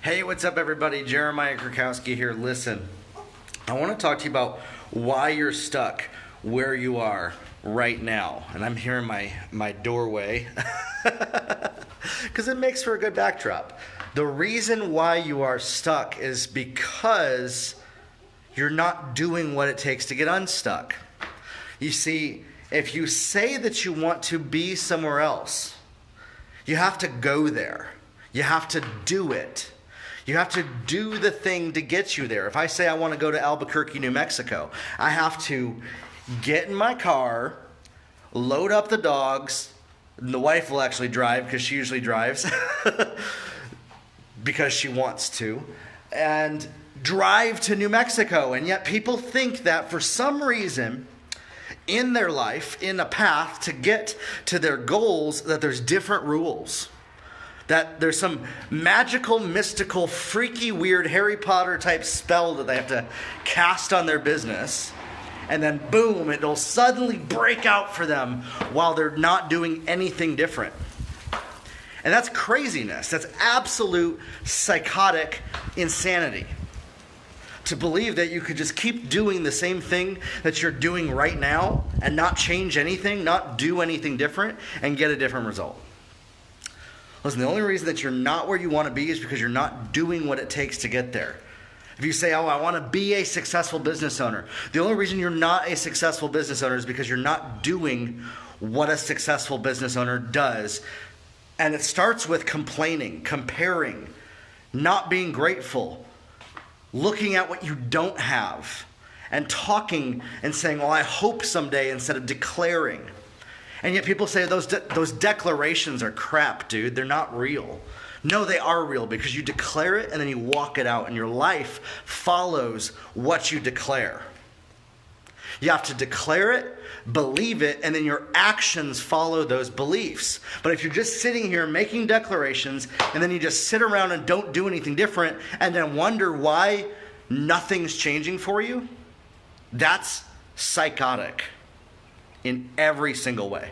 Hey, what's up, everybody? Jeremiah Krakowski here. Listen, I want to talk to you about why you're stuck where you are right now. And I'm here in my doorway because it makes for a good backdrop. The reason why you are stuck is because you're not doing what it takes to get unstuck. You see, if you say that you want to be somewhere else, you have to go there. You have to do it. You have to do the thing to get you there. If I say I want to go to Albuquerque, New Mexico, I have to get in my car, load up the dogs. And the wife will actually drive because she usually drives because she wants to, and drive to New Mexico. And yet people think that for some reason in their life, in a path to get to their goals, that there's different rules. That there's some magical, mystical, freaky, weird Harry Potter type spell that they have to cast on their business. And then boom, it'll suddenly break out for them while they're not doing anything different. And that's craziness. That's absolute psychotic insanity. To believe that you could just keep doing the same thing that you're doing right now and not change anything, not do anything different, and get a different result. Listen, the only reason that you're not where you want to be is because you're not doing what it takes to get there. If you say, I want to be a successful business owner, the only reason you're not a successful business owner is because you're not doing what a successful business owner does. And it starts with complaining, comparing, not being grateful, looking at what you don't have, and talking and saying, I hope someday, instead of declaring. And yet people say those declarations are crap, dude. They're not real. No, they are real because you declare it and then you walk it out, and your life follows what you declare. You have to declare it, believe it, and then your actions follow those beliefs. But if you're just sitting here making declarations and then you just sit around and don't do anything different and then wonder why nothing's changing for you, that's psychotic in every single way.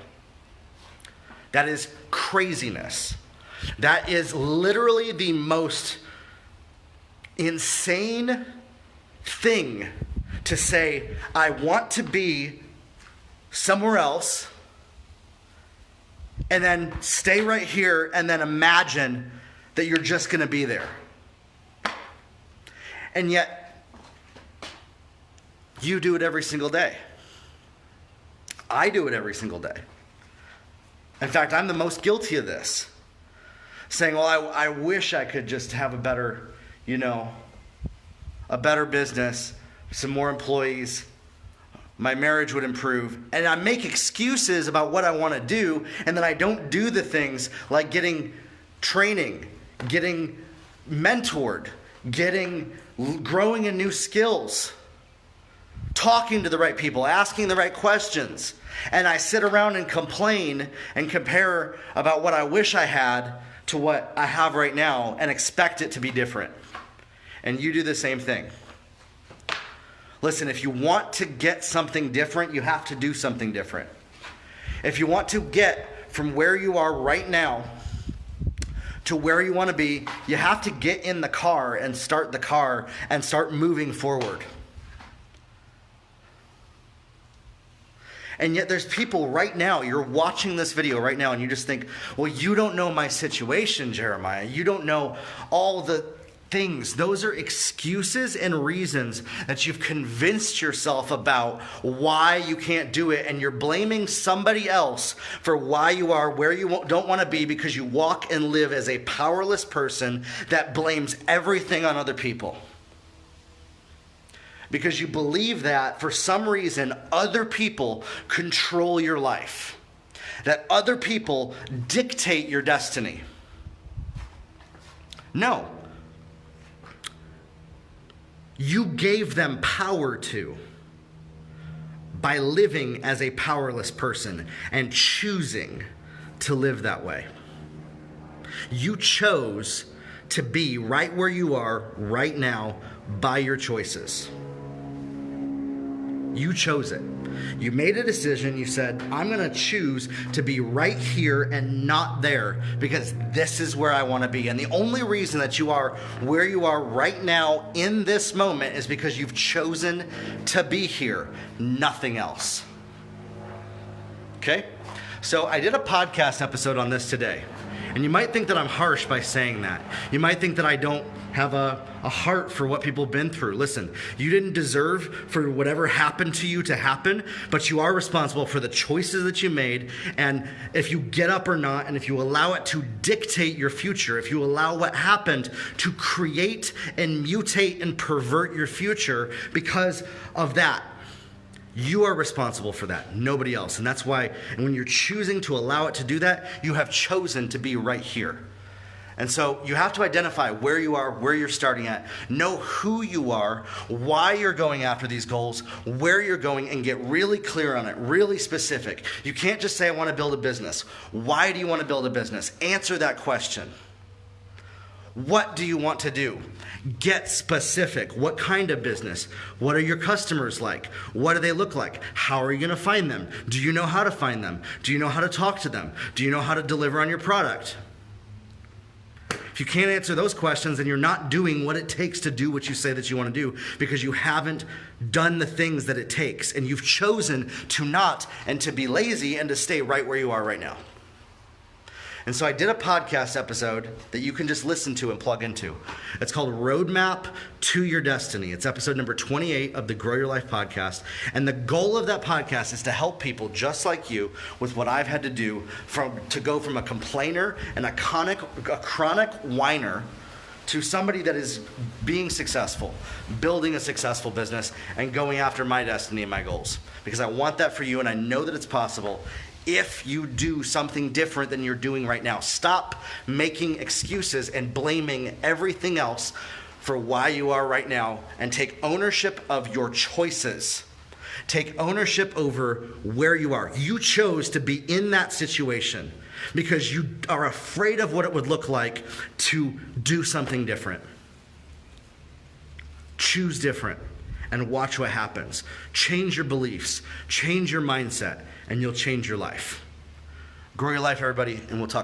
That is craziness. That is literally the most insane thing to say, I want to be somewhere else, and then stay right here and then imagine that you're just going to be there. And yet, you do it every single day. I do it every single day. In fact, I'm the most guilty of this. Saying, I wish I could just have a better business, some more employees, my marriage would improve. And I make excuses about what I want to do, and then I don't do the things like getting training, getting mentored, growing in new skills, talking to the right people, asking the right questions. And I sit around and complain and compare about what I wish I had to what I have right now and expect it to be different. And you do the same thing. Listen, if you want to get something different, you have to do something different. If you want to get from where you are right now to where you want to be, you have to get in the car and start the car and start moving forward. And yet there's people right now, you're watching this video right now, and you just think, well, you don't know my situation, Jeremiah. You don't know all the things. Those are excuses and reasons that you've convinced yourself about why you can't do it, and you're blaming somebody else for why you are where you don't want to be because you walk and live as a powerless person that blames everything on other people. Because you believe that for some reason other people control your life. That other people dictate your destiny. No. You gave them power to by living as a powerless person and choosing to live that way. You chose to be right where you are right now by your choices. You chose it. You made a decision. You said, I'm going to choose to be right here and not there because this is where I want to be. And the only reason that you are where you are right now in this moment is because you've chosen to be here, nothing else. Okay? So I did a podcast episode on this today. And you might think that I'm harsh by saying that. You might think that I don't have a heart for what people have been through. Listen, you didn't deserve for whatever happened to you to happen, but you are responsible for the choices that you made. And if you get up or not, and if you allow it to dictate your future, if you allow what happened to create and mutate and pervert your future because of that, you are responsible for that, nobody else. And that's why when you're choosing to allow it to do that, you have chosen to be right here. And so you have to identify where you are, where you're starting at, know who you are, why you're going after these goals, where you're going, and get really clear on it, really specific. You can't just say, I want to build a business. Why do you want to build a business? Answer that question. What do you want to do? Get specific. What kind of business? What are your customers like? What do they look like? How are you going to find them? Do you know how to find them? Do you know how to talk to them? Do you know how to deliver on your product? If you can't answer those questions, then you're not doing what it takes to do what you say that you want to do because you haven't done the things that it takes. And you've chosen to not and to be lazy and to stay right where you are right now. And so I did a podcast episode that you can just listen to and plug into. It's called Roadmap to Your Destiny. It's episode number 28 of the Grow Your Life podcast. And the goal of that podcast is to help people just like you with what I've had to do to go from a complainer and a chronic whiner to somebody that is being successful, building a successful business, and going after my destiny and my goals. Because I want that for you, and I know that it's possible if you do something different than you're doing right now. Stop making excuses and blaming everything else for why you are right now, and take ownership of your choices. Take ownership over where you are. You chose to be in that situation because you are afraid of what it would look like to do something different. Choose different and watch what happens. Change your beliefs, change your mindset, and you'll change your life. Grow your life, everybody, and we'll talk.